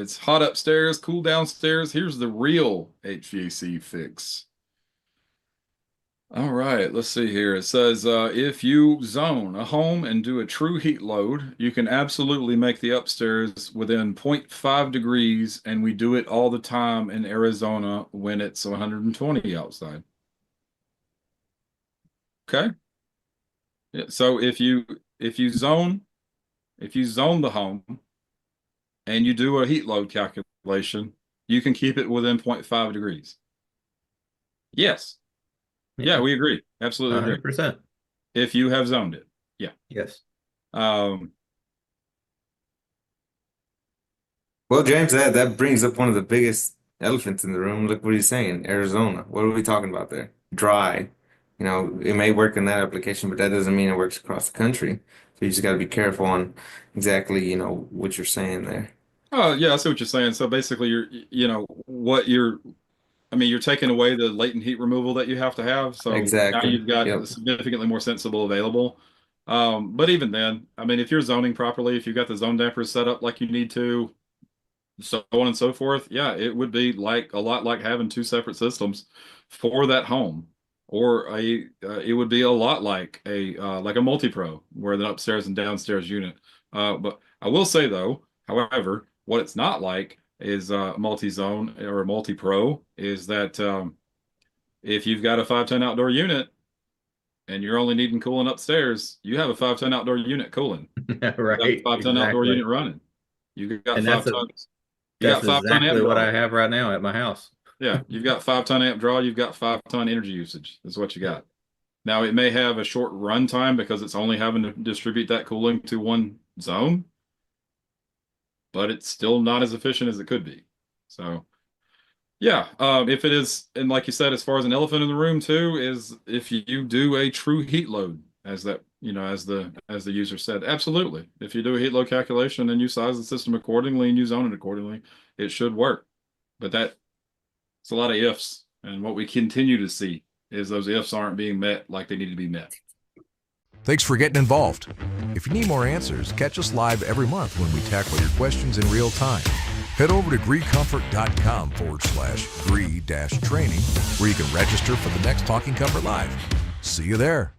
It's hot upstairs, cool downstairs. Here's the real HVAC fix. All right, let's see here. It says if you zone a home and do a true heat load, you can absolutely make the upstairs within zero point 0.5 degrees, and we do it all the time in Arizona when it's 120 outside. Okay? Yeah, so if you zone if you zone the home and you do a heat load calculation, you can keep it within 0.5 degrees. Yes. Yeah, Yeah, we agree. Absolutely agree. 100%. If you have zoned it. Yeah. Yes. Um, Well, James, that brings up one of the biggest elephants in the room. Look what he's saying. Arizona. What are we talking about there? Dry. You know, it may work in that application, but that doesn't mean it works across the country. So you just got to be careful on exactly, what you're saying there. oh, yeah, I see what you're saying. So basically, you're taking away the latent heat removal that you have to have. So now Exactly. you've got Yep. significantly more sensible available. But even then, I mean, if you're zoning properly, if you've got the zone dampers set up like you need to, so on and so forth, yeah, it would be like a lot like having two separate systems for that home. Or it would be a lot like a multi-pro, where the upstairs and downstairs unit. But I will say though, however, what it's not like is multi-zone or multi-pro is that if you've got a 510 outdoor unit and you're only needing cooling upstairs, you have a 510 outdoor unit cooling. You got a Right, 510 outdoor exactly. unit running. You got And five tons. You that's got 5 ton amp exactly what I draw. have right now at my house. Yeah, you've got 5 ton amp draw. You've got 5 ton energy usage. That's what you got. Now it may have a short run time because it's only having to distribute that cooling to one zone, but it's still not as efficient as it could be. So yeah, if it is, and like you said, as far as an elephant in the room too, is if you do a true heat load, as that, as the user said, absolutely. If you do a heat load calculation and you size the system accordingly and you zone it accordingly, it should work. But it's a lot of ifs, and what we continue to see is those ifs aren't being met like they need to be met. Thanks for getting involved. If you need more answers, catch us live every month when we tackle your questions in real time. Head over to greecomfort.com/GREE-training where you can register for the next Talking Comfort Live. See you there.